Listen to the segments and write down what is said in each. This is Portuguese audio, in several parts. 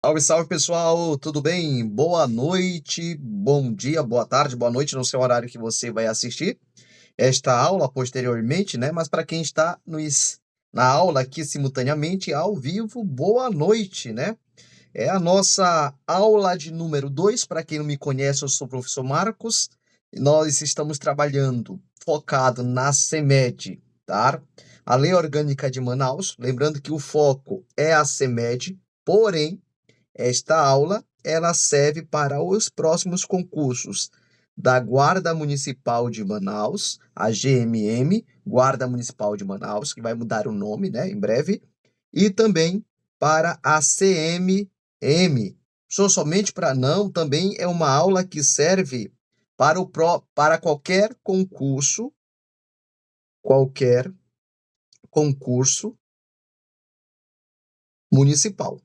Salve, salve pessoal, tudo bem? Boa noite, bom dia, boa tarde, boa noite no seu horário que você vai assistir esta aula posteriormente, né? Mas para quem está na aula aqui simultaneamente, ao vivo, boa noite, né? É a nossa aula de número 2. Para quem não me conhece, eu sou o professor Marcos. E nós estamos trabalhando focado na CEMED, tá? A Lei Orgânica de Manaus. Lembrando que o foco é a CEMED, porém, esta aula ela serve para os próximos concursos da Guarda Municipal de Manaus, a GMM, Guarda Municipal de Manaus, que vai mudar o nome, né, em breve, e também para a CMM. Sou somente para não, também é uma aula que serve para qualquer concurso municipal.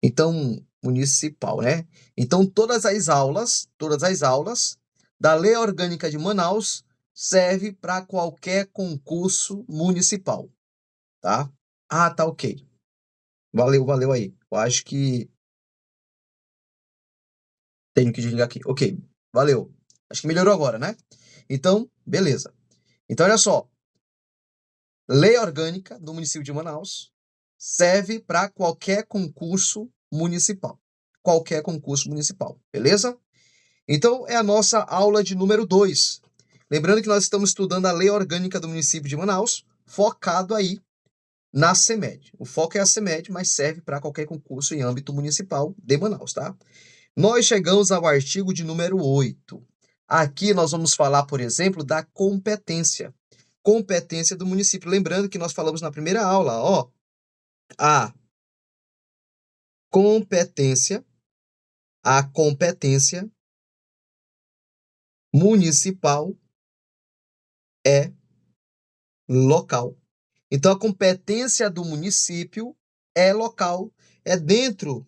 Então, municipal, né? Então, todas as aulas da Lei Orgânica de Manaus serve para qualquer concurso municipal, tá? Ah, tá ok. Valeu, valeu aí. Eu acho que tenho que desligar aqui. Ok, valeu. Acho que melhorou agora, né? Então, beleza. Então, olha só. Lei Orgânica do município de Manaus serve para qualquer concurso municipal. Qualquer concurso municipal, beleza? Então, é a nossa aula de número 2. Lembrando que nós estamos estudando a Lei Orgânica do município de Manaus, focado aí na CEMED. O foco é a CEMED, mas serve para qualquer concurso em âmbito municipal de Manaus, tá? Nós chegamos ao artigo de número 8. Aqui nós vamos falar, por exemplo, da competência. Competência do município. Lembrando que nós falamos na primeira aula, ó, a competência, a competência municipal é local. Então, a competência do município é local, é dentro,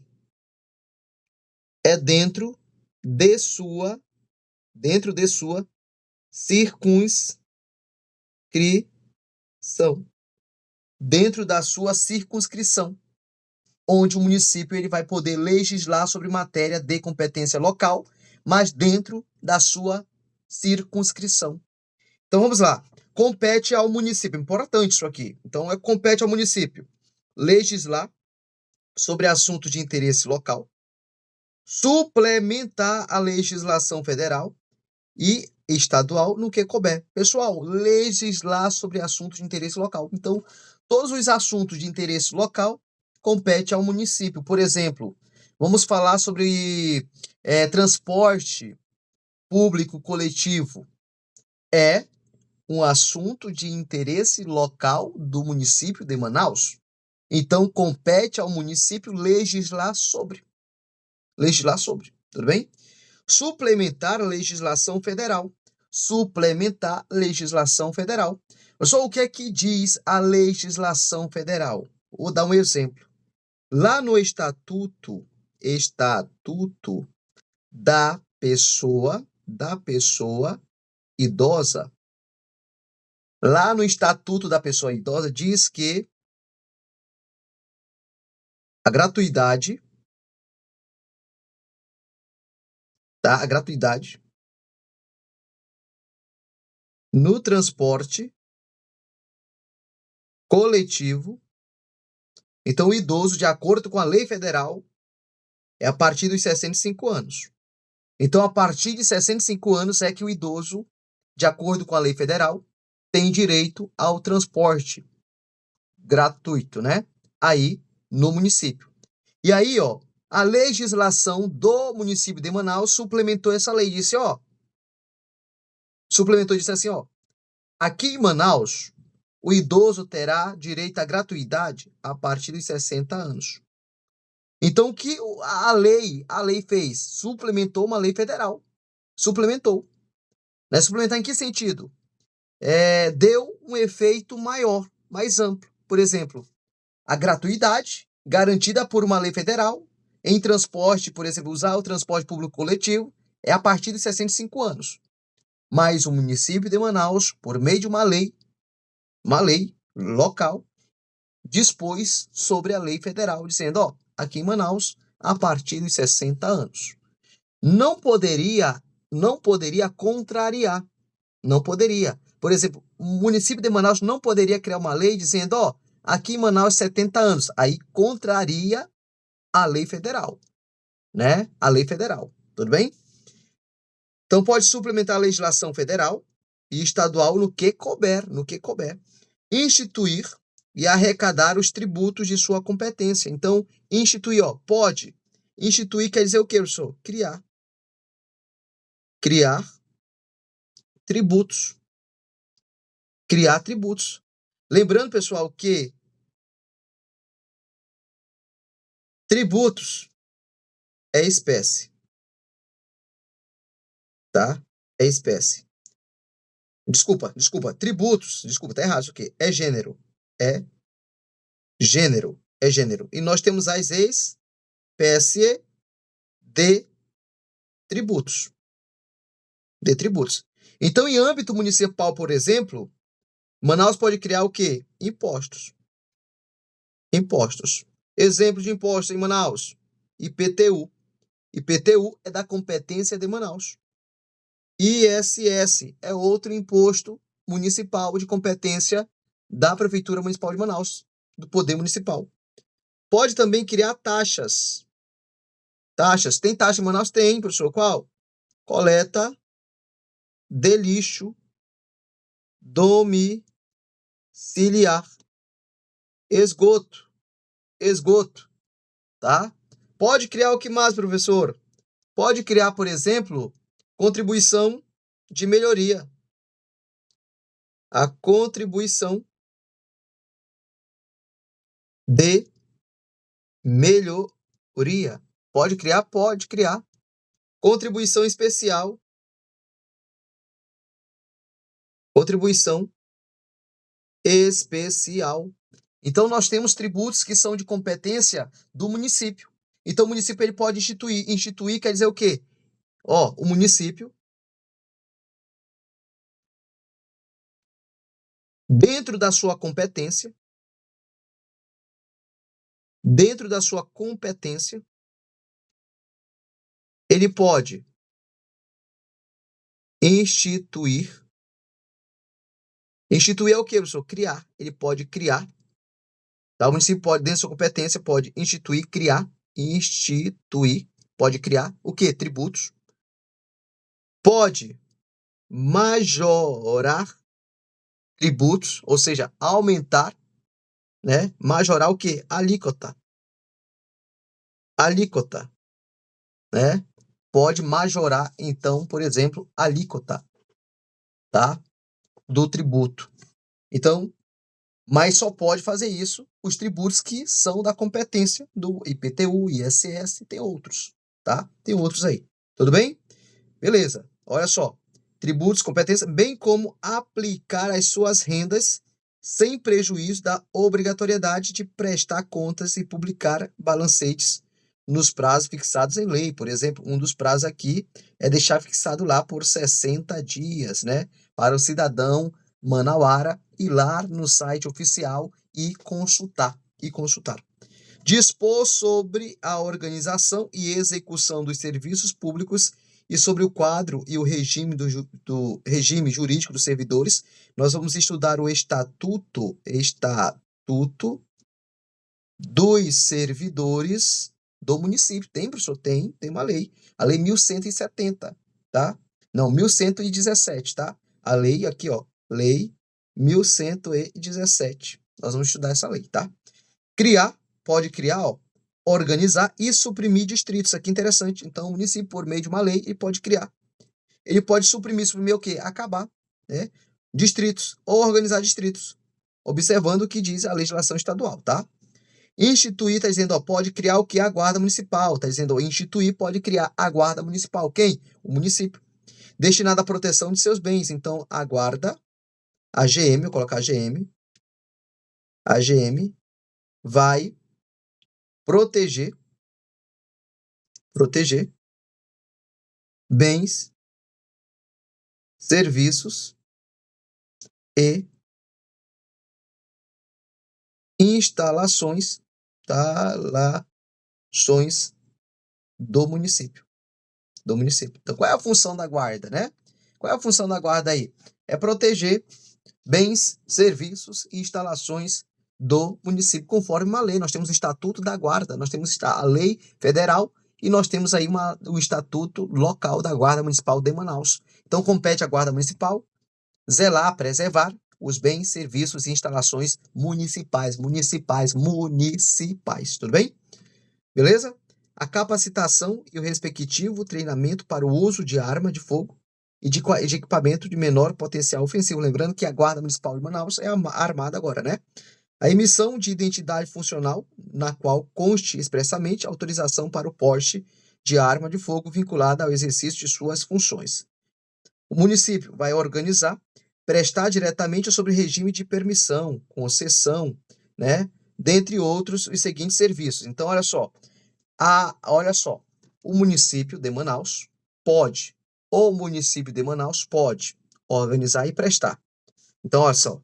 é de sua, dentro de sua circunscrição, dentro da sua circunscrição, onde o município ele vai poder legislar sobre matéria de competência local, mas dentro da sua circunscrição. Então vamos lá. Compete ao município, importante isso aqui. Então compete ao município legislar sobre assuntos de interesse local, suplementar a legislação federal e estadual no que couber. Pessoal, legislar sobre assuntos de interesse local. Então, todos os assuntos de interesse local compete ao município. Por exemplo, vamos falar sobre transporte público coletivo. É um assunto de interesse local do município de Manaus. Então, compete ao município legislar sobre. Legislar sobre, tudo bem? Suplementar a legislação federal. Suplementar legislação federal. Pessoal, o que é que diz a legislação federal? Vou dar um exemplo. Lá no estatuto da pessoa idosa, lá no estatuto da pessoa idosa diz que a gratuidade, tá? A gratuidade no transporte coletivo. Então, o idoso, de acordo com a lei federal, é a partir dos 65 anos. Então, a partir de 65 anos é que o idoso, de acordo com a lei federal, tem direito ao transporte gratuito, né? Aí, no município. E aí, ó, a legislação do município de Manaus suplementou essa lei. Disse assim, ó, aqui em Manaus, o idoso terá direito à gratuidade a partir dos 60 anos. Então, o que a lei fez? Suplementou uma lei federal. Suplementou. Né? Suplementar em que sentido? Deu um efeito maior, mais amplo. Por exemplo, a gratuidade garantida por uma lei federal em transporte, por exemplo, usar o transporte público coletivo, é a partir de 65 anos. Mas o município de Manaus, por meio de uma lei local, dispôs sobre a lei federal, dizendo, ó, aqui em Manaus, a partir dos 60 anos. Não poderia contrariar, não poderia. Por exemplo, o município de Manaus não poderia criar uma lei dizendo, ó, aqui em Manaus 70 anos, aí contraria a lei federal, né? A lei federal, tudo bem? Então pode suplementar a legislação federal e estadual no que couber, instituir e arrecadar os tributos de sua competência. Então, instituir, ó, pode. Instituir quer dizer o quê, professor? Criar. Criar tributos. Criar tributos. Lembrando, pessoal, que tributos é espécie, tá? É espécie. Desculpa. Tributos, tá errado isso aqui. É gênero. É gênero. É gênero. E nós temos as espécies de tributos. De tributos. Então, em âmbito municipal, por exemplo, Manaus pode criar o quê? Impostos. Impostos. Exemplo de impostos em Manaus: IPTU. IPTU é da competência de Manaus. ISS é outro imposto municipal de competência da Prefeitura Municipal de Manaus, do Poder Municipal. Pode também criar taxas. Taxas. Tem taxa em Manaus? Tem, professor. Qual? Coleta de lixo domiciliar. Esgoto. Esgoto. Tá? Pode criar o que mais, professor? Pode criar, por exemplo, contribuição de melhoria. A contribuição de melhoria. Pode criar? Pode criar. Contribuição especial. Contribuição especial. Então, nós temos tributos que são de competência do município. Então, o município ele pode instituir. Instituir quer dizer o quê? Ó, o município, dentro da sua competência, ele pode instituir. Instituir é o quê, professor? Criar. Ele pode criar. Tá? O município pode, dentro da sua competência, pode instituir, criar. Instituir. Pode criar o quê? Tributos. Pode majorar tributos, ou seja, aumentar, né? Majorar o quê? Alíquota. Alíquota, né? Pode majorar, então, por exemplo, alíquota, tá? Do tributo. Então, mas só pode fazer isso os tributos que são da competência do IPTU, ISS, tem outros, tá? Tem outros aí. Tudo bem? Beleza. Olha só. Tributos, competência, bem como aplicar as suas rendas sem prejuízo da obrigatoriedade de prestar contas e publicar balancetes nos prazos fixados em lei. Por exemplo, um dos prazos aqui é deixar fixado lá por 60 dias, né? Para o cidadão manauara ir lá no site oficial e consultar. Dispor sobre a organização e execução dos serviços públicos e sobre o quadro e o regime do regime jurídico dos servidores. Nós vamos estudar o Estatuto dos Servidores do município. Tem, professor? Tem uma lei. A Lei 1170, tá? Não, 1117, tá? A lei aqui, ó. Lei 1117. Nós vamos estudar essa lei, tá? Criar, pode criar, ó, organizar e suprimir distritos. Isso aqui é interessante. Então, o município, por meio de uma lei, ele pode criar. Ele pode suprimir o quê? Acabar, né? Distritos, ou organizar distritos, observando o que diz a legislação estadual, tá? Instituir, está dizendo, ó, pode criar o que? A guarda municipal. Está dizendo, ó, instituir pode criar a guarda municipal. Quem? O município. Destinada à proteção de seus bens. Então, a guarda, a GM, vou colocar a GM vai proteger bens, serviços e instalações do município. Então, qual é a função da guarda, né? Qual é a função da guarda aí? É proteger bens, serviços e instalações do município, conforme uma lei. Nós temos o Estatuto da Guarda, nós temos a lei federal e nós temos aí o Estatuto local da Guarda Municipal de Manaus. Então, compete à Guarda Municipal zelar, preservar os bens, serviços e instalações municipais, tudo bem? Beleza? A capacitação e o respectivo treinamento para o uso de arma de fogo e de equipamento de menor potencial ofensivo. Lembrando que a Guarda Municipal de Manaus é armada agora, né? A emissão de identidade funcional, na qual conste expressamente autorização para o porte de arma de fogo vinculada ao exercício de suas funções. O município vai organizar, prestar diretamente sobre regime de permissão, concessão, né? Dentre outros, os seguintes serviços. Então, olha só, o município de Manaus pode organizar e prestar. Então, olha só,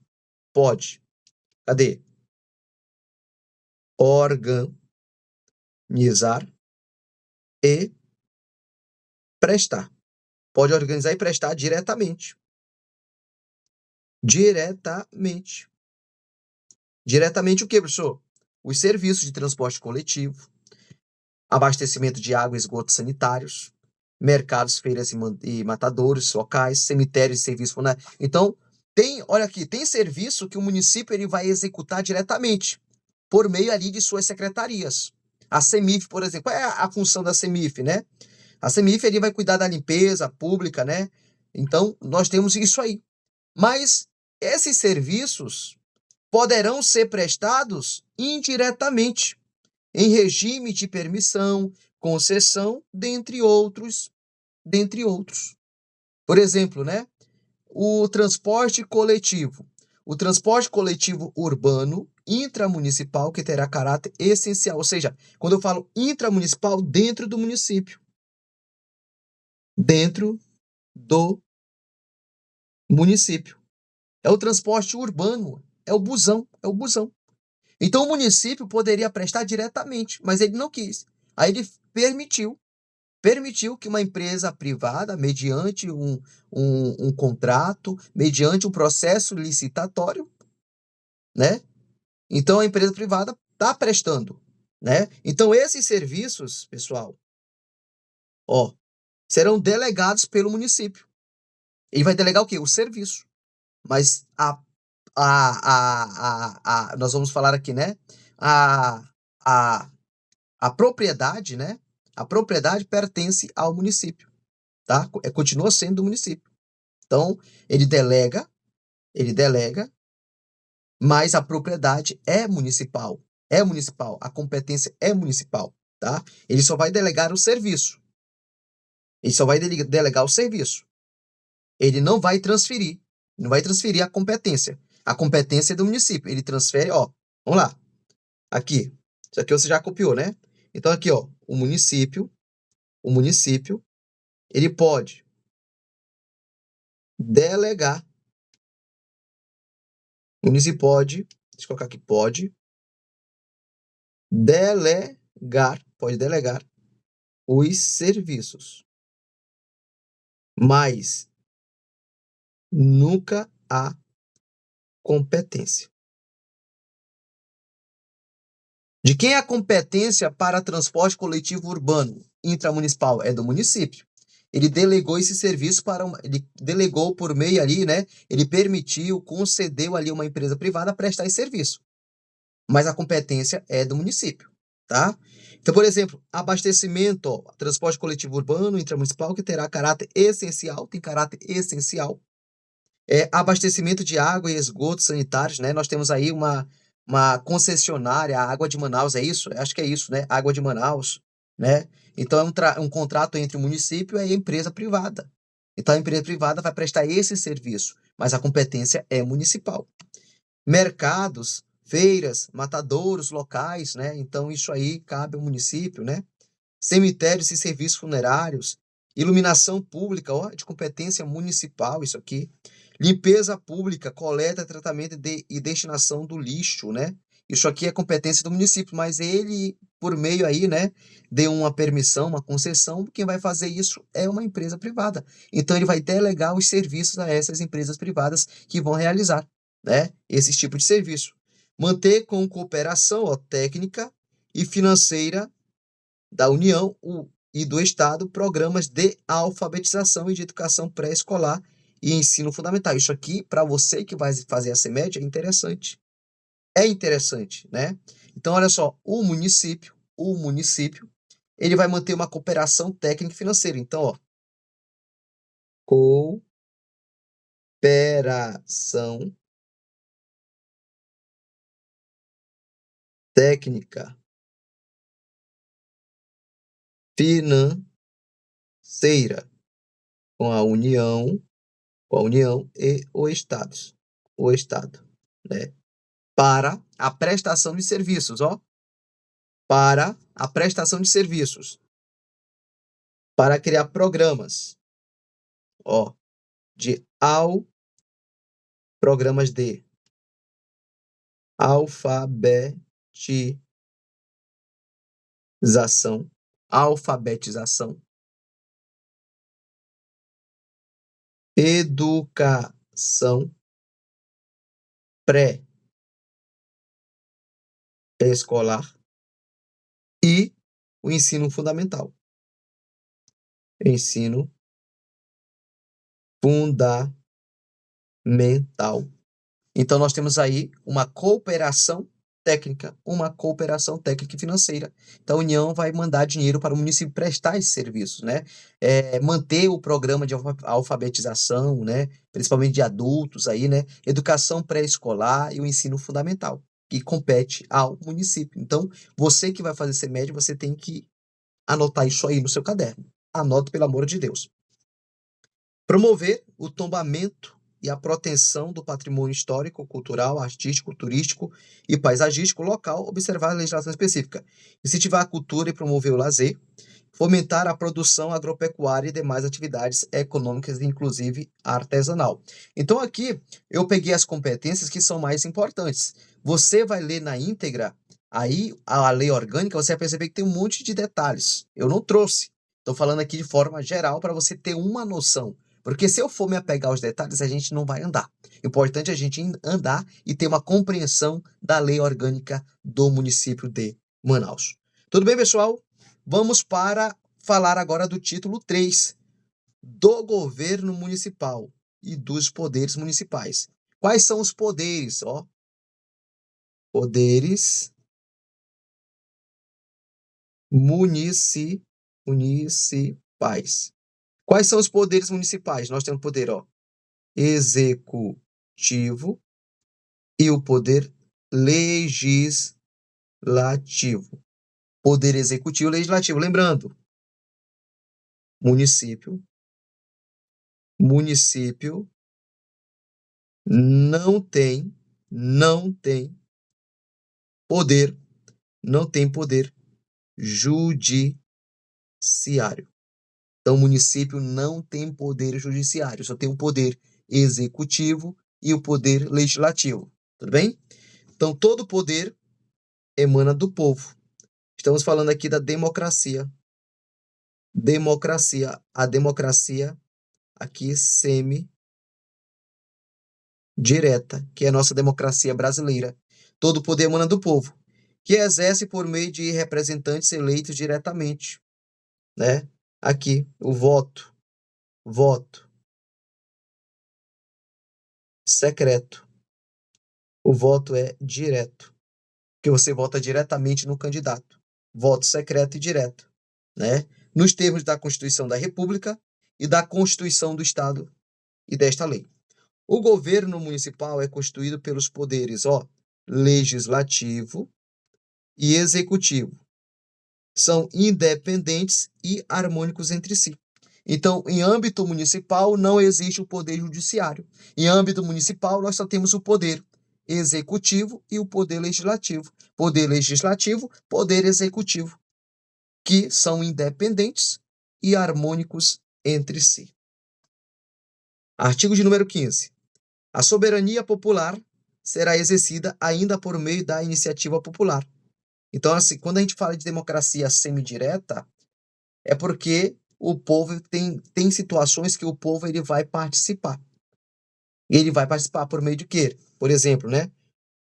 pode. Cadê? Organizar e prestar. Pode organizar e prestar diretamente. Diretamente o quê, professor? Os serviços de transporte coletivo, abastecimento de água e esgotos sanitários, mercados, feiras e matadouros locais, cemitérios e serviços funerários. Então, olha aqui, tem serviço que o município ele vai executar diretamente, por meio ali de suas secretarias. A CEMIF, por exemplo, qual é a função da CEMIF, né? A CEMIF ele vai cuidar da limpeza pública, né? Então, nós temos isso aí. Mas esses serviços poderão ser prestados indiretamente, em regime de permissão, concessão, dentre outros. Por exemplo, né? O transporte coletivo. O transporte coletivo urbano intramunicipal que terá caráter essencial. Ou seja, quando eu falo intramunicipal, dentro do município. Dentro do município. É o transporte urbano, é o busão. Então o município poderia prestar diretamente, mas ele não quis. Aí ele permitiu que uma empresa privada, mediante um contrato, mediante um processo licitatório, né? Então a empresa privada está prestando, né? Então esses serviços, pessoal, ó, serão delegados pelo município. Ele vai delegar o quê? O serviço. Mas nós vamos falar aqui, né? A, a, a propriedade, né? A propriedade pertence ao município, tá? Continua sendo do município. Então, ele delega, mas a propriedade é municipal. A competência é municipal, tá? Ele só vai delegar o serviço. Ele não vai transferir a competência. A competência é do município. Ele transfere, ó, vamos lá. Aqui. Isso aqui você já copiou, né? Então aqui, ó, o município, ele pode delegar. O município pode, deixa eu colocar aqui, pode delegar os serviços, mas nunca há competência. De quem é a competência para transporte coletivo urbano intramunicipal? É do município. Ele delegou esse serviço ele delegou por meio ali, né? Ele concedeu ali uma empresa privada a prestar esse serviço. Mas a competência é do município, tá? Então, por exemplo, abastecimento, ó, transporte coletivo urbano intramunicipal que terá caráter essencial, tem caráter essencial. Abastecimento de água e esgotos sanitários, né? Nós temos aí uma concessionária, a Água de Manaus, é isso? Acho que é isso, né? Água de Manaus, né? Então é um contrato entre o município e a empresa privada. Então a empresa privada vai prestar esse serviço, mas a competência é municipal. Mercados, feiras, matadouros locais, né? Então isso aí cabe ao município, né? Cemitérios e serviços funerários, iluminação pública, ó, de competência municipal, isso aqui. Limpeza pública, coleta, tratamento e destinação do lixo, né? Isso aqui é competência do município, mas ele, por meio aí, né, de uma permissão, uma concessão, quem vai fazer isso é uma empresa privada. Então, ele vai delegar os serviços a essas empresas privadas que vão realizar, né, esse tipo de serviço. Manter com cooperação, ó, técnica e financeira da União e do Estado programas de alfabetização e de educação pré-escolar e ensino fundamental. Isso aqui, para você que vai fazer a CEMED, é interessante. É interessante, né? Então, olha só, o município, ele vai manter uma cooperação técnica e financeira. Então, ó, cooperação técnica financeira com a União, e o Estado, né? Para a prestação de serviços, ó, para a prestação de serviços, para criar programas, ó, programas de alfabetização, educação pré-escolar e o ensino fundamental. Ensino fundamental. Então, nós temos aí uma cooperação técnica e financeira. Então, a União vai mandar dinheiro para o município prestar esses serviços, né? Manter o programa de alfabetização, né? Principalmente de adultos aí, né? Educação pré-escolar e o ensino fundamental, que compete ao município. Então, você que vai fazer CEMED, você tem que anotar isso aí no seu caderno. Anote, pelo amor de Deus. Promover o tombamento e a proteção do patrimônio histórico, cultural, artístico, turístico e paisagístico local, observar a legislação específica. Incentivar a cultura e promover o lazer. Fomentar a produção agropecuária e demais atividades econômicas, inclusive artesanal. Então, aqui eu peguei as competências que são mais importantes. Você vai ler na íntegra, aí a lei orgânica, você vai perceber que tem um monte de detalhes. Eu não trouxe. Estou falando aqui de forma geral para você ter uma noção. Porque se eu for me apegar aos detalhes, a gente não vai andar. Importante a gente andar e ter uma compreensão da lei orgânica do município de Manaus. Tudo bem, pessoal? Vamos para falar agora do título 3, do governo municipal e dos poderes municipais. Quais são os poderes? Ó, poderes municipais. Quais são os poderes municipais? Nós temos o poder, ó, executivo e o poder legislativo. Poder executivo e legislativo. Lembrando, município não tem poder, judiciário. Então, o município não tem poder judiciário, só tem o poder executivo e o poder legislativo. Tudo bem? Então, todo poder emana do povo. Estamos falando aqui da democracia. A democracia aqui semi-direta, que é a nossa democracia brasileira. Todo poder emana do povo, que exerce por meio de representantes eleitos diretamente, né? Aqui, o voto secreto. O voto é direto, que você vota diretamente no candidato. Voto secreto e direto, né? Nos termos da Constituição da República e da Constituição do Estado e desta lei. O governo municipal é constituído pelos poderes, ó, legislativo e executivo. São independentes e harmônicos entre si. Então, em âmbito municipal, não existe o poder judiciário. Em âmbito municipal, nós só temos o poder executivo e o poder legislativo. Poder legislativo, poder executivo, que são independentes e harmônicos entre si. Artigo de número 15. A soberania popular será exercida ainda por meio da iniciativa popular. Então, assim, quando a gente fala de democracia semidireta, é porque o povo tem situações que o povo ele vai participar. E ele vai participar por meio de quê? Por exemplo, né?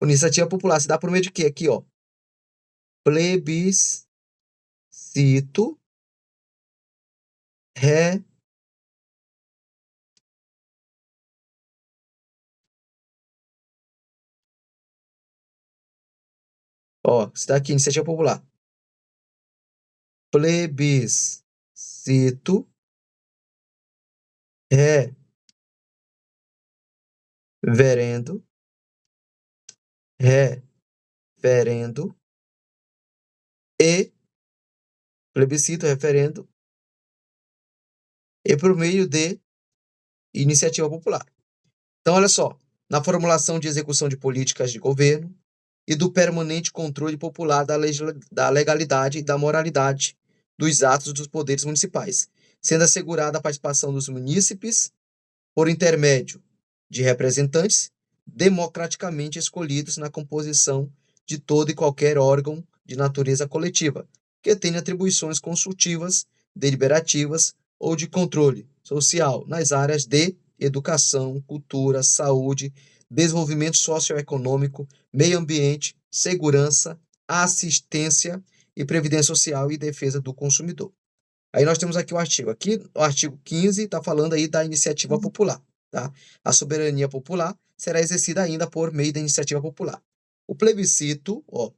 Iniciativa popular se dá por meio de quê? Aqui, ó. Plebiscito re... Ó, se dá aqui, iniciativa popular. Plebiscito reverendo, referendo e plebiscito, referendo e por meio de iniciativa popular. Então, olha só, na formulação de execução de políticas de governo e do permanente controle popular da legalidade e da moralidade dos atos dos poderes municipais, sendo assegurada a participação dos munícipes por intermédio de representantes democraticamente escolhidos na composição de todo e qualquer órgão de natureza coletiva, que tenha atribuições consultivas, deliberativas ou de controle social nas áreas de educação, cultura, saúde, desenvolvimento socioeconômico, meio ambiente, segurança, assistência e previdência social e defesa do consumidor. Aí nós temos aqui o artigo. Aqui, o artigo 15 está falando aí da iniciativa popular, tá? A soberania popular será exercida ainda por meio da iniciativa popular. O plebiscito, ó,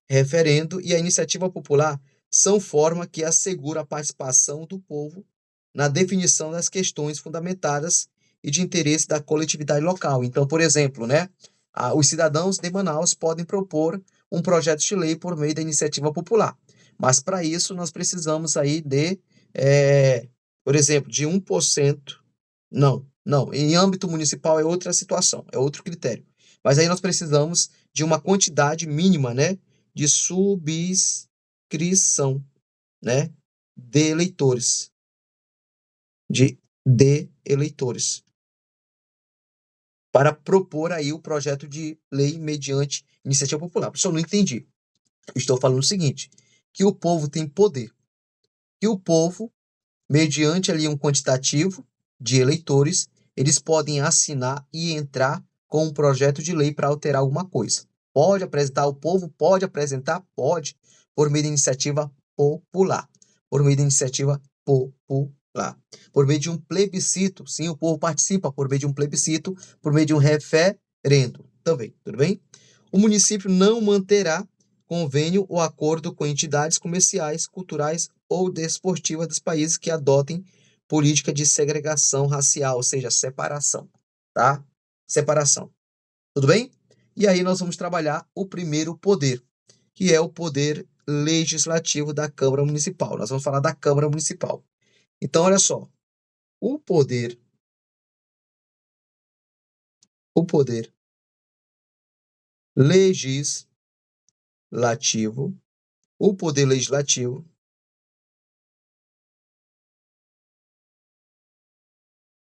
referendo e a iniciativa popular são forma que assegura a participação do povo na definição das questões fundamentadas e de interesse da coletividade local. Então, por exemplo, né, os cidadãos de Manaus podem propor um projeto de lei por meio da iniciativa popular. Mas para isso nós precisamos aí de, por exemplo, de 1%. Não, não. Em âmbito municipal é outra situação, é outro critério. Mas aí nós precisamos de uma quantidade mínima, né, de subscrição, né, de eleitores, de eleitores, para propor aí o projeto de lei mediante iniciativa popular. Pessoal, não entendi. Estou falando o seguinte, que o povo tem poder, que o povo, mediante ali um quantitativo de eleitores, eles podem assinar e entrar com um projeto de lei para alterar alguma coisa. Pode apresentar, o povo pode apresentar? Pode, por meio de iniciativa popular. Por meio de iniciativa popular. Por meio de um plebiscito, sim, o povo participa por meio de um plebiscito, por meio de um referendo também, tudo bem? O município não manterá convênio ou acordo com entidades comerciais, culturais ou desportivas dos países que adotem política de segregação racial, ou seja, separação, tá? Separação. Tudo bem? E aí nós vamos trabalhar o primeiro poder, que é o poder legislativo da Câmara Municipal. Nós vamos falar da Câmara Municipal. Então, olha só, o poder, o poder legislativo, o poder legislativo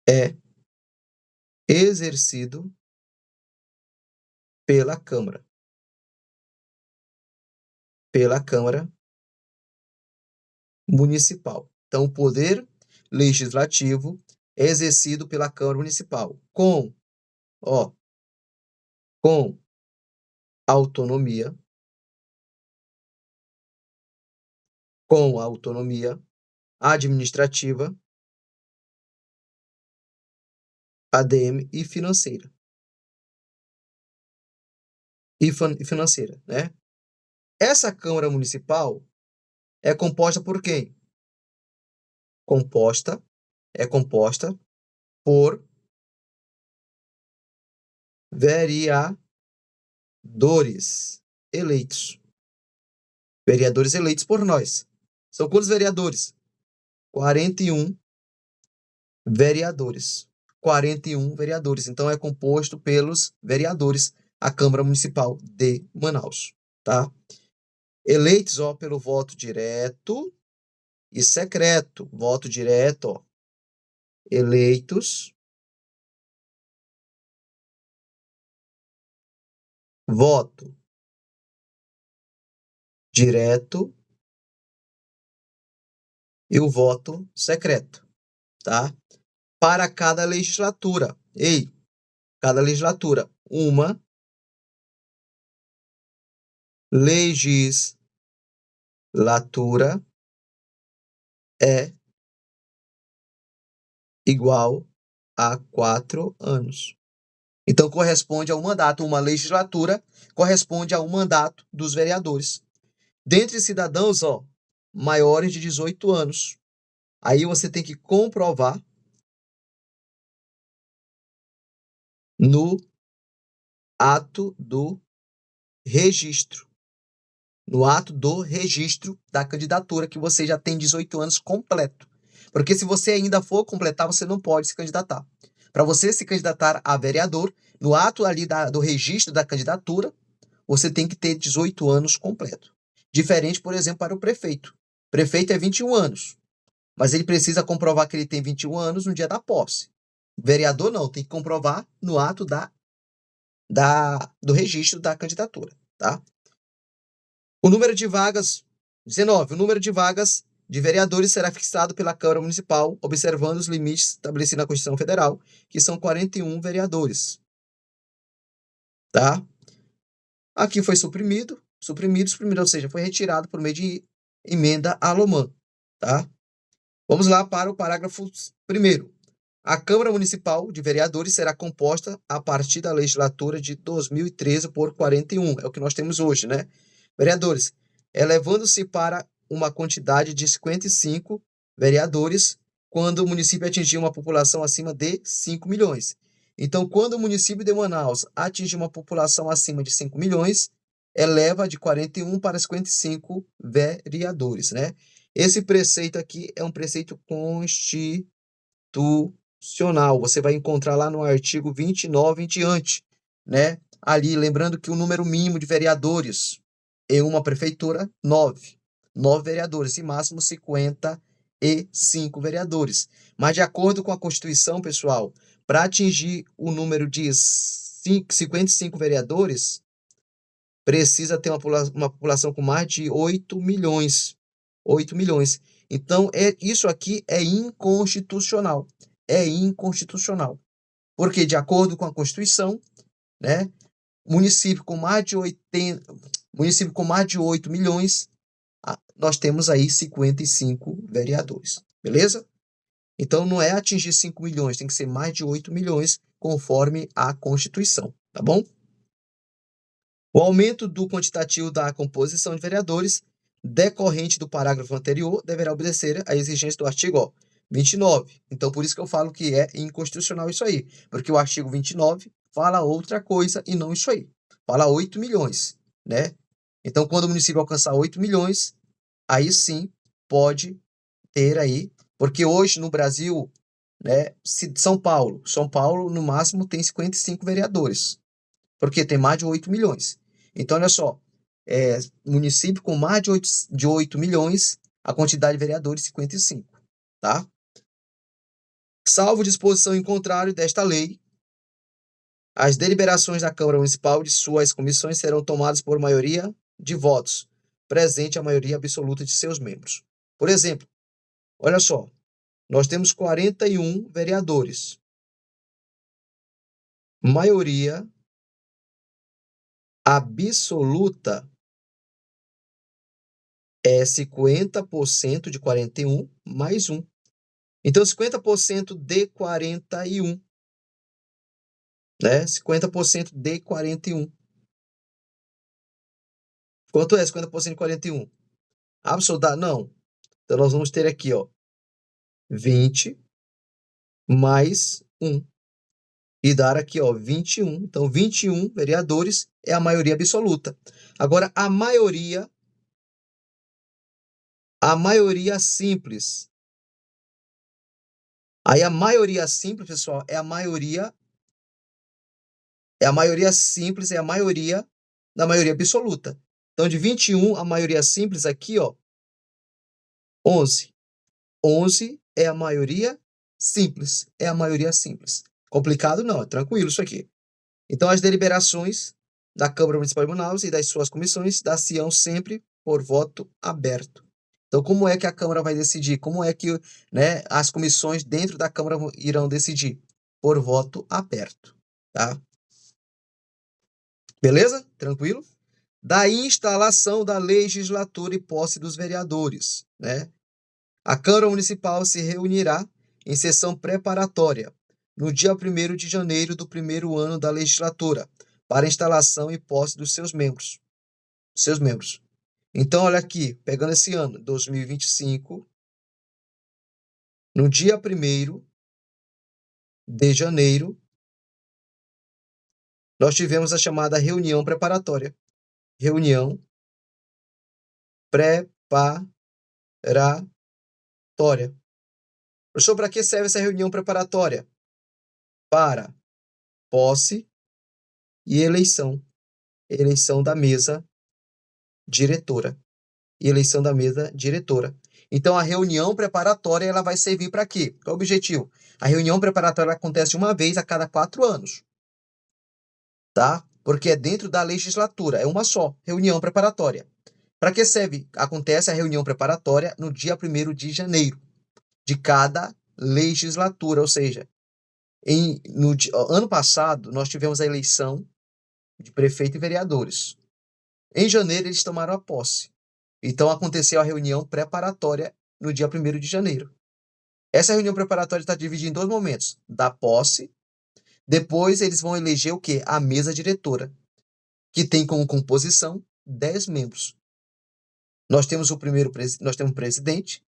é exercido pela Câmara Municipal. Então, o poder legislativo é exercido pela Câmara Municipal ó, com autonomia, administrativa, ADM e financeira. E financeira, né? Essa Câmara Municipal é composta por quem? É composta por vereadores eleitos. Vereadores eleitos por nós. São quantos vereadores? 41 vereadores. 41 vereadores. Então é composto pelos vereadores a Câmara Municipal de Manaus, tá? Eleitos, ó, pelo voto direto e secreto. Voto direto, ó. Eleitos voto direto e o voto secreto, tá? Para cada legislatura. Cada legislatura, uma legislatura é igual a 4 anos. Então, corresponde a um mandato. Uma legislatura corresponde a um mandato dos vereadores. Dentre cidadãos, maiores de 18 anos. Aí você tem que comprovar no ato do registro. No ato do registro da candidatura, que você já tem 18 anos completo. Porque se você ainda for completar, você não pode se candidatar. Para você se candidatar a vereador, no ato ali do registro da candidatura, você tem que ter 18 anos completo. Diferente, por exemplo, para o prefeito. Prefeito é 21 anos, mas ele precisa comprovar que ele tem 21 anos no dia da posse. Vereador não, tem que comprovar no ato do registro da candidatura, tá? O número de vagas, 19, o número de vagas de vereadores será fixado pela Câmara Municipal, observando os limites estabelecidos na Constituição Federal, que são 41 vereadores, tá? Aqui foi suprimido, ou seja, foi retirado por meio de emenda Alomã, tá? Vamos lá para o parágrafo 1º. A Câmara Municipal de Vereadores será composta a partir da legislatura de 2013 por 41, é o que nós temos hoje, né? Vereadores, elevando-se para uma quantidade de 55 vereadores quando o município atingir uma população acima de 5 milhões. Então, quando o município de Manaus atingir uma população acima de 5 milhões, eleva de 41 para 55 vereadores, né? Esse preceito aqui é um preceito constitucional. Você vai encontrar lá no artigo 29 em diante, né? Ali, lembrando que o número mínimo de vereadores em uma prefeitura, 9. 9 vereadores, e máximo 55 vereadores. Mas de acordo com a Constituição, pessoal, para atingir o número de 55 vereadores, precisa ter uma população com mais de 8 milhões. 8 milhões. Então, isso aqui é inconstitucional. É inconstitucional. Porque, de acordo com a Constituição, né, município com mais de 8 milhões, nós temos aí 55 vereadores. Beleza? Então, não é atingir 5 milhões, tem que ser mais de 8 milhões, conforme a Constituição. Tá bom? O aumento do quantitativo da composição de vereadores decorrente do parágrafo anterior deverá obedecer à exigência do artigo 29. Então, por isso que eu falo que é inconstitucional isso aí, porque o artigo 29 fala outra coisa e não isso aí. Fala 8 milhões, né? Então, quando o município alcançar 8 milhões, aí sim pode ter aí, porque hoje no Brasil, né, São Paulo no máximo tem 55 vereadores, porque tem mais de 8 milhões. Então, olha só, município com mais de 8 milhões, a quantidade de vereadores 55, tá? Salvo disposição em contrário desta lei, as deliberações da Câmara Municipal de suas comissões serão tomadas por maioria de votos, presente a maioria absoluta de seus membros. Por exemplo, olha só, nós temos 41 vereadores. Maioria absoluta é 50% de 41 mais 1. Então, 50% de 41, né? 50% de 41. Quanto é 50% de 41? Absoluta? Não. Então, nós vamos ter aqui, 20 mais 1. E dar aqui, 21. Então, 21 vereadores é a maioria absoluta. Agora, a maioria simples. Aí, a maioria simples, pessoal, é a maioria simples, é a maioria da maioria absoluta. Então, de 21, a maioria simples aqui, 11. 11 é a maioria simples. É a maioria simples. Complicado não, é tranquilo isso aqui. Então, as deliberações da Câmara Municipal de Manaus e das suas comissões dar-se-ão sempre por voto aberto. Então, como é que a Câmara vai decidir? Como é que, né, as comissões dentro da Câmara irão decidir? Por voto aberto, tá? Beleza? Tranquilo? Da instalação da legislatura e posse dos vereadores, né? A Câmara Municipal se reunirá em sessão preparatória no dia 1º de janeiro do primeiro ano da legislatura, para instalação e posse dos seus membros. Então, olha aqui, pegando esse ano, 2025, no dia 1º de janeiro, nós tivemos a chamada reunião preparatória. Reunião preparatória. Professor, para que serve essa reunião preparatória? Para posse e eleição. Eleição da mesa diretora. Eleição da mesa diretora. Então, a reunião preparatória ela vai servir para quê? Qual é o objetivo? A reunião preparatória acontece uma vez a cada 4 anos. Tá? Porque é dentro da legislatura, é uma só, reunião preparatória. Para que serve? Acontece a reunião preparatória no dia 1º de janeiro de cada legislatura, ou seja, no ano passado nós tivemos a eleição de prefeito e vereadores. Em janeiro eles tomaram a posse. Então aconteceu a reunião preparatória no dia 1º de janeiro. Essa reunião preparatória está dividida em 2 momentos, da posse, depois eles vão eleger o quê? A mesa diretora, que tem como composição 10 membros. Nós temos o presidente,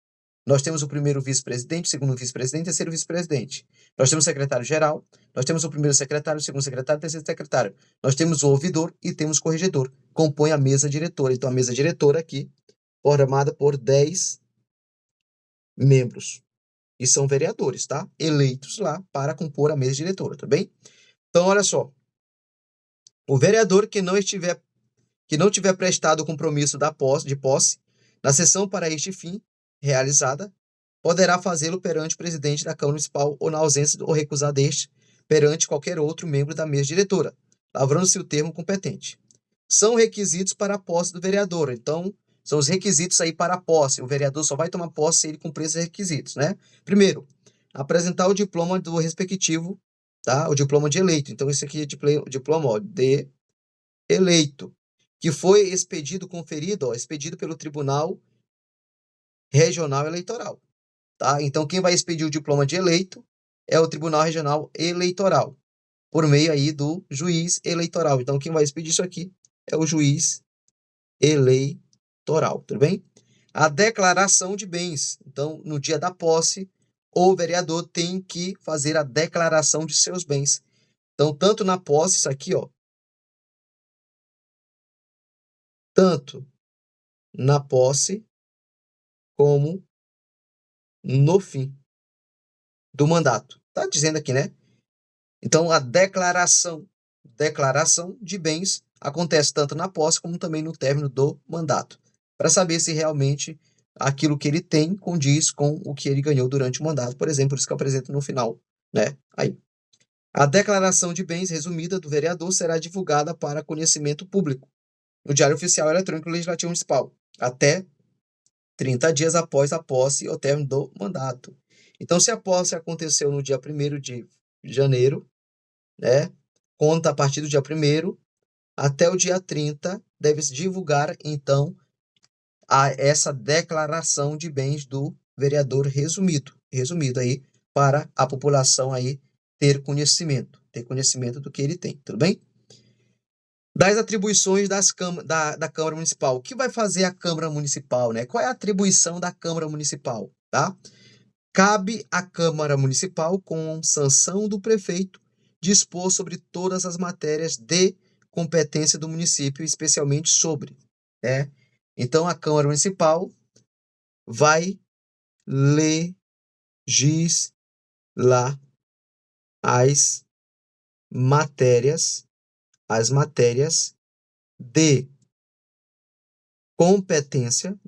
nós temos o primeiro vice-presidente, segundo vice-presidente, terceiro vice-presidente. Nós temos o secretário-geral, nós temos o primeiro secretário, o segundo secretário, o terceiro secretário. Nós temos o ouvidor e temos o corregedor. Compõe a mesa diretora. Então, a mesa diretora aqui, formada por 10 membros. E são vereadores, tá? Eleitos lá para compor a mesa diretora, tá bem? Então, olha só. O vereador que não tiver prestado o compromisso de posse na sessão para este fim realizada, poderá fazê-lo perante o presidente da Câmara Municipal ou na ausência ou recusar deste perante qualquer outro membro da mesa diretora, lavrando-se o termo competente. São requisitos para a posse do vereador. Então, são os requisitos aí para a posse. O vereador só vai tomar posse se ele cumprir esses requisitos, né? Primeiro, apresentar o diploma do respectivo, tá? O diploma de eleito. Então, esse aqui é diploma, ó, de eleito, que foi conferido pelo Tribunal Regional Eleitoral, tá? Então, quem vai expedir o diploma de eleito é o Tribunal Regional Eleitoral, por meio aí do juiz eleitoral. Então, quem vai expedir isso aqui é o juiz eleitoral, tudo bem? A declaração de bens. Então, no dia da posse, o vereador tem que fazer a declaração de seus bens. Então, tanto na posse, isso aqui, ó, tanto na posse como no fim do mandato. Tá dizendo aqui, né? Então, a declaração de bens acontece tanto na posse como também no término do mandato, para saber se realmente aquilo que ele tem condiz com o que ele ganhou durante o mandato, por exemplo, isso que eu apresento no final, né? Aí, a declaração de bens resumida do vereador será divulgada para conhecimento público no Diário Oficial Eletrônico Legislativo Municipal, até 30 dias após a posse ou término do mandato. Então, se a posse aconteceu no dia 1º de janeiro, né, conta a partir do dia 1º até o dia 30, deve-se divulgar, então, essa declaração de bens do vereador resumido aí, para a população aí ter conhecimento do que ele tem, tudo bem? Das atribuições da Câmara Municipal. O que vai fazer a Câmara Municipal, né? Qual é a atribuição da Câmara Municipal, tá? Cabe à Câmara Municipal, com sanção do prefeito, dispor sobre todas as matérias de competência do município, especialmente sobre, né? Então, a Câmara Municipal vai legislar as matérias de competência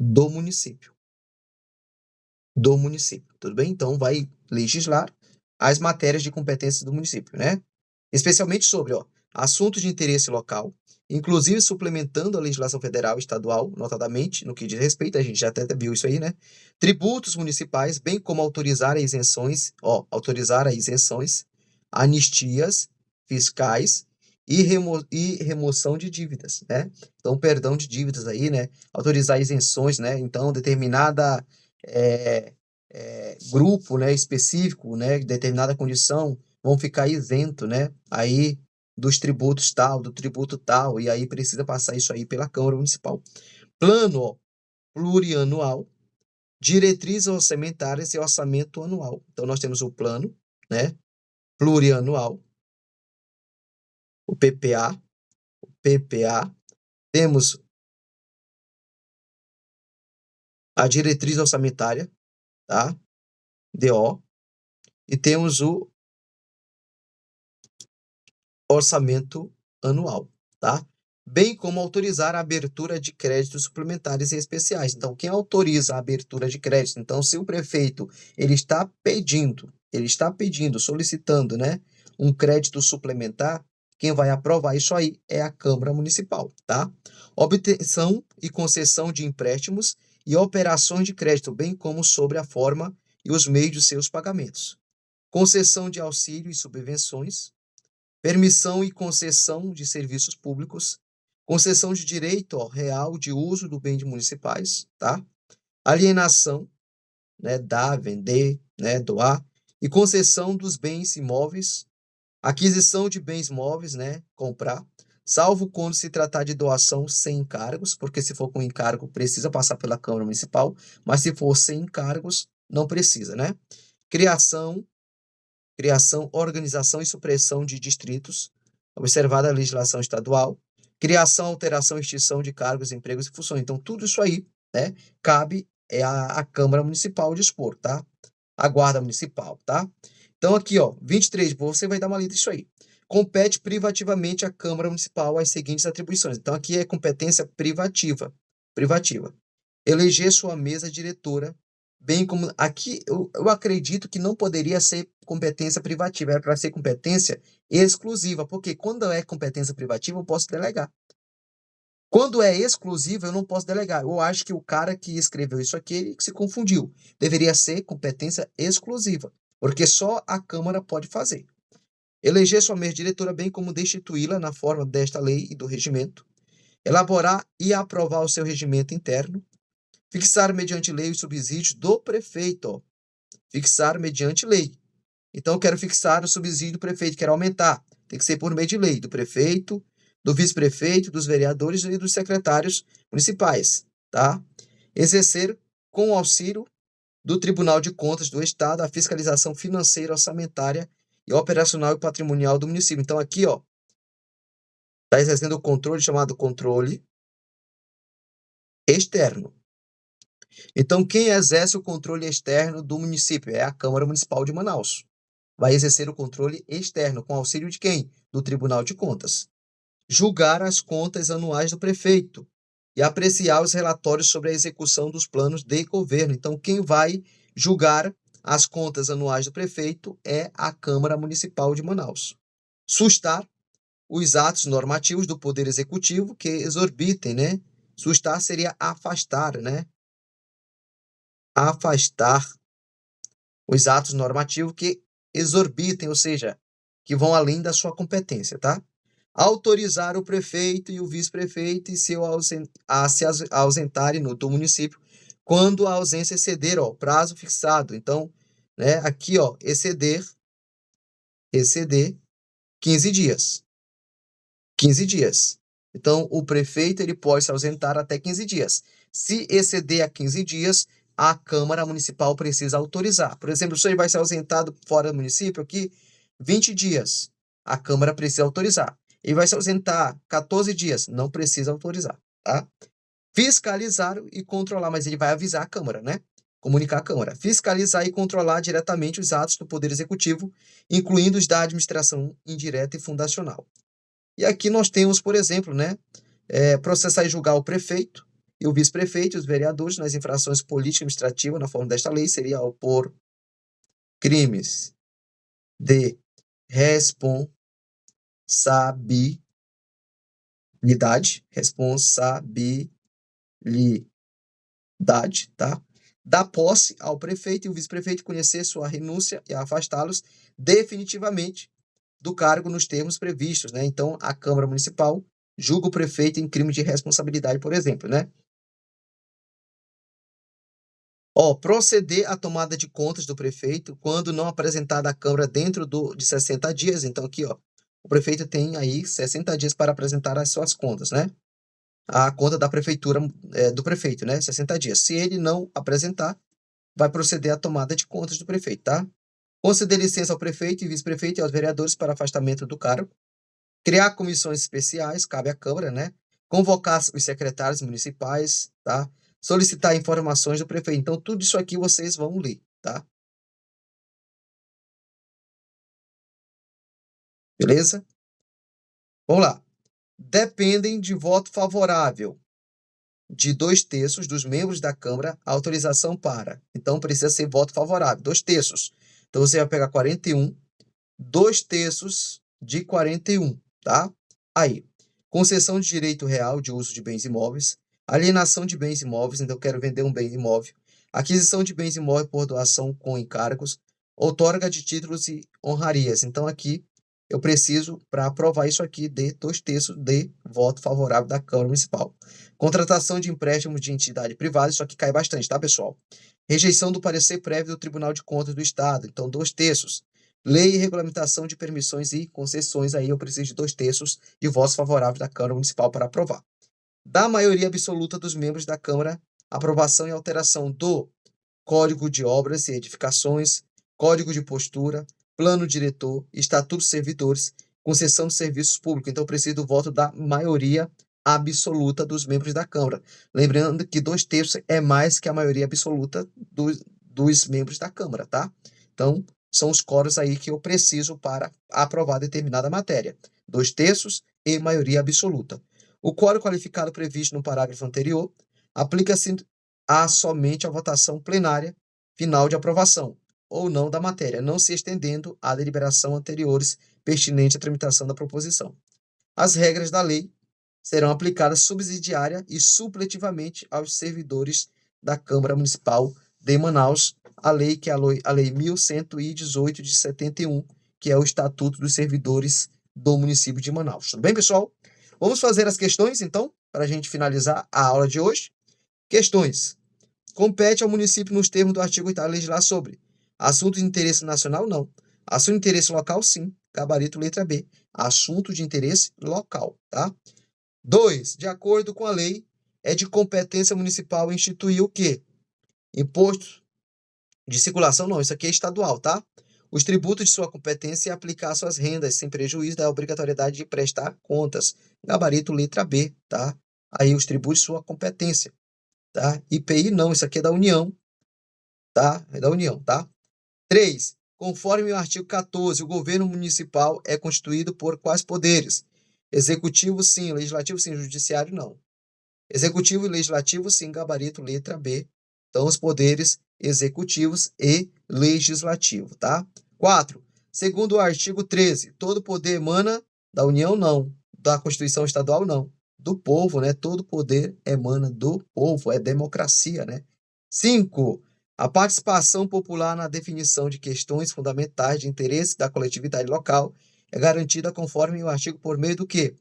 do município. Tudo bem? Então, vai legislar as matérias de competência do município, né? especialmente sobre, ó, assuntos de interesse local, inclusive suplementando a legislação federal e estadual, notadamente, no que diz respeito, a gente já até viu isso aí, né? Tributos municipais, bem como autorizar as isenções, anistias fiscais e remoção de dívidas, né? Então, perdão de dívidas aí, né? Autorizar isenções, né? Então, determinada grupo, né, específico, né, determinada condição, vão ficar isento, né? Aí dos tributos tal, do tributo tal, e aí precisa passar isso aí pela Câmara Municipal. Plano, ó, plurianual, diretrizes orçamentárias e orçamento anual. Então, nós temos o plano, né, plurianual, o PPA, temos a diretriz orçamentária, tá, DO, e temos o orçamento anual, tá? Bem como autorizar a abertura de créditos suplementares e especiais. Então, quem autoriza a abertura de crédito? Então, se o prefeito ele está pedindo, solicitando, né, um crédito suplementar, quem vai aprovar isso aí é a Câmara Municipal, tá? Obtenção e concessão de empréstimos e operações de crédito, bem como sobre a forma e os meios de seus pagamentos. Concessão de auxílio e subvenções, permissão e concessão de serviços públicos, concessão de direito real de uso do bem de municipais, tá? Alienação, né, dar, vender, né, doar, e concessão dos bens imóveis, aquisição de bens móveis, né, comprar, salvo quando se tratar de doação sem encargos, porque se for com encargo precisa passar pela Câmara Municipal, mas se for sem encargos, não precisa, né? Criação, organização e supressão de distritos, observada a legislação estadual, criação, alteração, extinção de cargos, empregos e funções. Então, tudo isso aí, né, cabe a Câmara Municipal dispor, tá? A Guarda Municipal, tá? Então, aqui, ó, 23, você vai dar uma lida disso aí. Compete privativamente à Câmara Municipal as seguintes atribuições. Então, aqui é competência privativa. Eleger sua mesa diretora, bem como aqui eu acredito que não poderia ser competência privativa, era para ser competência exclusiva, porque quando é competência privativa eu posso delegar. Quando é exclusiva eu não posso delegar. Eu acho que o cara que escreveu isso aqui ele se confundiu. Deveria ser competência exclusiva, porque só a Câmara pode fazer. Eleger sua mesa diretora, bem como destituí-la na forma desta lei e do regimento. Elaborar e aprovar o seu regimento interno. Fixar mediante lei os subsídios do prefeito, ó. Fixar mediante lei. Então, eu quero fixar o subsídio do prefeito, quero aumentar. Tem que ser por meio de lei, do prefeito, do vice-prefeito, dos vereadores e dos secretários municipais, tá? Exercer, com o auxílio do Tribunal de Contas do Estado, a fiscalização financeira, orçamentária e operacional e patrimonial do município. Então, aqui, ó, está exercendo o controle chamado controle externo. Então, quem exerce o controle externo do município é a Câmara Municipal de Manaus. Vai exercer o controle externo, com auxílio de quem? Do Tribunal de Contas. Julgar as contas anuais do prefeito e apreciar os relatórios sobre a execução dos planos de governo. Então, quem vai julgar as contas anuais do prefeito é a Câmara Municipal de Manaus. Sustar os atos normativos do Poder Executivo que exorbitem, né? Sustar seria afastar, né? Afastar os atos normativos que exorbitem, ou seja, que vão além da sua competência, tá? Autorizar o prefeito e o vice-prefeito a se ausentarem do município quando a ausência exceder, ó, prazo fixado. Então, né, aqui, ó, exceder 15 dias. 15 dias. Então, o prefeito ele pode se ausentar até 15 dias. Se exceder a 15 dias, a Câmara Municipal precisa autorizar. Por exemplo, se ele vai ser ausentado fora do município aqui 20 dias, a Câmara precisa autorizar. Ele vai se ausentar 14 dias, não precisa autorizar, tá? Fiscalizar e controlar, mas ele vai avisar a Câmara, né? Comunicar à Câmara. Fiscalizar e controlar diretamente os atos do Poder Executivo, incluindo os da administração indireta e fundacional. E aqui nós temos, por exemplo, né, processar e julgar o prefeito e o vice-prefeito e os vereadores nas infrações políticas e administrativas na forma desta lei, seria por crimes de responsabilidade, tá? Dá posse ao prefeito e o vice-prefeito conhecer sua renúncia e afastá-los definitivamente do cargo nos termos previstos, né? Então, a Câmara Municipal julga o prefeito em crime de responsabilidade, por exemplo, né? Ó, proceder à tomada de contas do prefeito quando não apresentada à Câmara dentro de 60 dias. Então, aqui, ó, o prefeito tem aí 60 dias para apresentar as suas contas, né? A conta da prefeitura, do prefeito, né? 60 dias. Se ele não apresentar, vai proceder à tomada de contas do prefeito, tá? Conceder licença ao prefeito e vice-prefeito e aos vereadores para afastamento do cargo. Criar comissões especiais, cabe à Câmara, né? Convocar os secretários municipais, tá? Solicitar informações do prefeito. Então, tudo isso aqui vocês vão ler, tá? Beleza? Vamos lá. Dependem de voto favorável de 2/3 dos membros da Câmara a autorização para. Então, precisa ser voto favorável, 2/3. Então, você vai pegar 41, 2/3 de 41, tá? Aí, concessão de direito real de uso de bens imóveis, alienação de bens imóveis, então eu quero vender um bem imóvel, aquisição de bens imóveis por doação com encargos, outorga de títulos e honrarias. Então, aqui eu preciso, para aprovar isso aqui, de 2/3 de voto favorável da Câmara Municipal. Contratação de empréstimos de entidade privada, isso aqui cai bastante, tá, pessoal? Rejeição do parecer prévio do Tribunal de Contas do Estado, então 2/3. Lei e regulamentação de permissões e concessões, aí eu preciso de 2/3 de votos favoráveis da Câmara Municipal para aprovar. Da maioria absoluta dos membros da Câmara, aprovação e alteração do Código de Obras e Edificações, Código de Postura, Plano Diretor, Estatuto dos Servidores, concessão de serviços públicos. Então, eu preciso do voto da maioria absoluta dos membros da Câmara. Lembrando que 2/3 é mais que a maioria absoluta dos membros da Câmara, tá? Então, são os quóruns aí que eu preciso para aprovar determinada matéria. 2/3 e maioria absoluta. O quórum qualificado previsto no parágrafo anterior aplica-se somente a votação plenária final de aprovação ou não da matéria, não se estendendo à deliberação anteriores pertinente à tramitação da proposição. As regras da lei serão aplicadas subsidiária e supletivamente aos servidores da Câmara Municipal de Manaus, a lei que é a lei 1118 de 71, que é o Estatuto dos Servidores do município de Manaus. Tudo bem, pessoal? Vamos fazer as questões, então, para a gente finalizar a aula de hoje. Questões. Compete ao município nos termos do artigo 8º legislar sobre assunto de interesse nacional? Não. Assunto de interesse local? Sim. Gabarito letra B. Assunto de interesse local, tá? 2. De acordo com a lei, é de competência municipal instituir o quê? Imposto de circulação? Não, isso aqui é estadual, tá? Os tributos de sua competência e aplicar suas rendas, sem prejuízo da obrigatoriedade de prestar contas. Gabarito letra B, tá? Aí os tributos de sua competência, tá? IPI não, isso aqui é da União, tá? É da União, tá? 3. Conforme o artigo 14, o governo municipal é constituído por quais poderes? Executivo, sim. Legislativo, sim. Judiciário, não. Executivo e legislativo, sim. Gabarito, letra B. Então, os poderes executivos e legislativo, tá? 4. Segundo o artigo 13, todo poder emana da União, não. Da Constituição Estadual, não. Do povo, né? Todo poder emana do povo. É democracia, né? 5. A participação popular na definição de questões fundamentais de interesse da coletividade local é garantida conforme o artigo por meio do quê?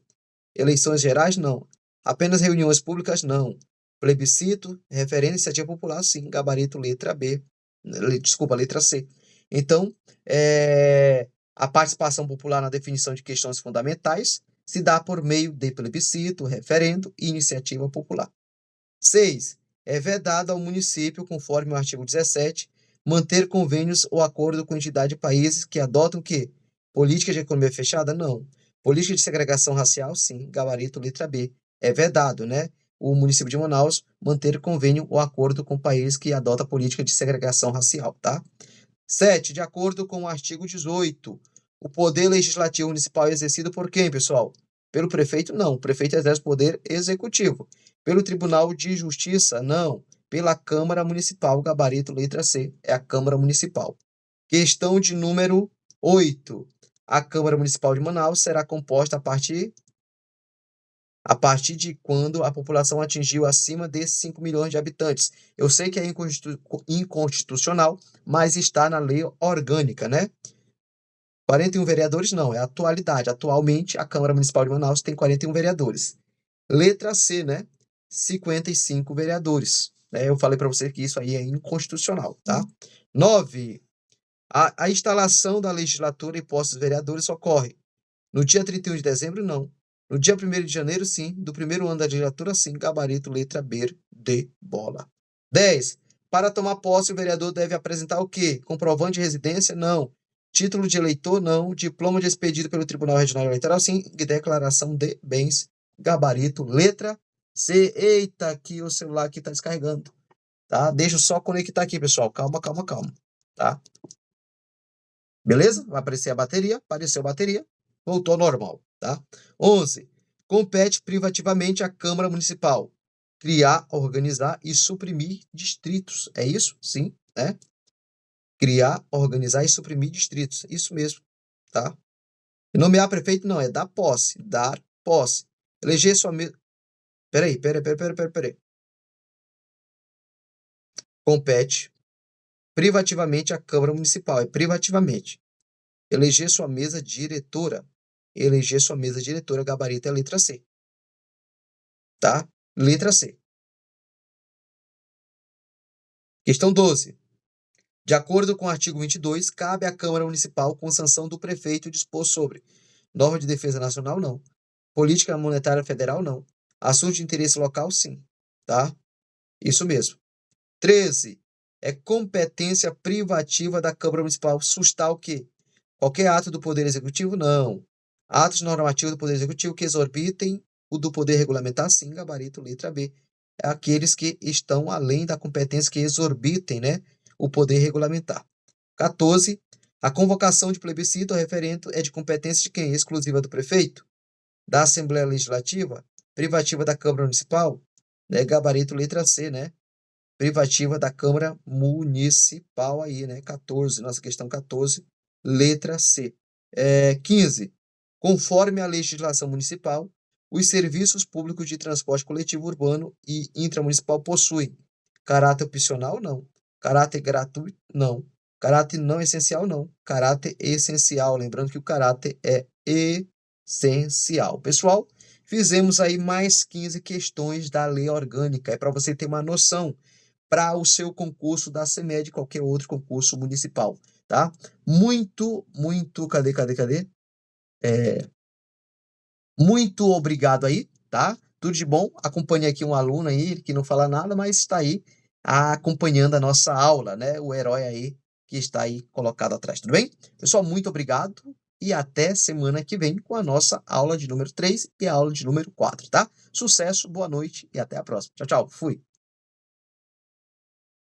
Eleições gerais? Não. Apenas reuniões públicas? Não. Plebiscito, referendo, iniciativa popular? Sim. Gabarito, letra B. Desculpa, letra C. Então, a participação popular na definição de questões fundamentais se dá por meio de plebiscito, referendo e iniciativa popular. 6. É vedado ao município, conforme o artigo 17, manter convênios ou acordo com entidade de países que adotam o quê? Política de economia fechada? Não. Política de segregação racial? Sim. Gabarito letra B. É vedado, né? O município de Manaus manter convênio ou acordo com países que adotam política de segregação racial, tá? 7. De acordo com o artigo 18, o poder legislativo municipal é exercido por quem, pessoal? Pelo prefeito? Não. O prefeito exerce o poder executivo. Pelo Tribunal de Justiça? Não. Pela Câmara Municipal, gabarito letra C, é a Câmara Municipal. Questão de número 8. A Câmara Municipal de Manaus será composta a partir de quando a população atingiu acima de 5 milhões de habitantes. Eu sei que é inconstitucional, mas está na lei orgânica, né? 41 vereadores não, é a atualidade. Atualmente, a Câmara Municipal de Manaus tem 41 vereadores. Letra C, né? 55 vereadores. Eu falei para você que isso aí é inconstitucional, tá? 9. A instalação da legislatura e posse dos vereadores ocorre no dia 31 de dezembro, não. No dia 1º de janeiro, sim. Do primeiro ano da legislatura, sim. Gabarito, letra B de bola. 10. Para tomar posse, o vereador deve apresentar o quê? Comprovante de residência? Não. Título de eleitor? Não. Diploma de expedido pelo Tribunal Regional Eleitoral? Sim. E declaração de bens? Gabarito, letra C. Eita, aqui o celular aqui está descarregando. Tá? Deixa eu só conectar aqui, pessoal. Calma, calma, calma. Tá? Beleza? Vai aparecer a bateria. Apareceu a bateria. Voltou ao normal, tá? 11. Compete privativamente à Câmara Municipal criar, organizar e suprimir distritos. É isso? Sim, né? Criar, organizar e suprimir distritos. Isso mesmo, tá? E nomear prefeito não, é dar posse. Dar posse. Eleger sua mesa. Peraí. Compete privativamente à Câmara Municipal. É privativamente. Eleger sua mesa diretora. Eleger sua mesa diretora, gabarito é a letra C. Tá? Letra C. Questão 12. De acordo com o artigo 22, cabe à Câmara Municipal, com sanção do prefeito, dispor sobre norma de defesa nacional, não. Política monetária federal, não. Assunto de interesse local, sim. Tá? Isso mesmo. 13. É competência privativa da Câmara Municipal sustar o quê? Qualquer ato do Poder Executivo, não. Atos normativos do Poder Executivo que exorbitem o do Poder Regulamentar, sim, gabarito, letra B. É aqueles que estão além da competência que exorbitem, né, o Poder Regulamentar. 14. A convocação de plebiscito ou referendo é de competência de quem? Exclusiva do prefeito? Da Assembleia Legislativa? Privativa da Câmara Municipal? Né, gabarito, letra C, né? Privativa da Câmara Municipal aí, né? 14, nossa questão 14, letra C. 15. Conforme a legislação municipal, os serviços públicos de transporte coletivo urbano e intramunicipal possuem caráter opcional? Não. Caráter gratuito? Não. Caráter não essencial? Não. Caráter essencial. Lembrando que o caráter é essencial. Pessoal, fizemos aí mais 15 questões da lei orgânica. É para você ter uma noção para o seu concurso da CEMED, qualquer outro concurso municipal, tá? Muito, cadê? Muito obrigado aí, tá? Tudo de bom. Acompanhe aqui um aluno aí que não fala nada, mas está aí acompanhando a nossa aula, né? O herói aí que está aí colocado atrás, tudo bem? Pessoal, muito obrigado e até semana que vem com a nossa aula de número 3 e a aula de número 4, tá? Sucesso, boa noite e até a próxima. Tchau, tchau. Fui.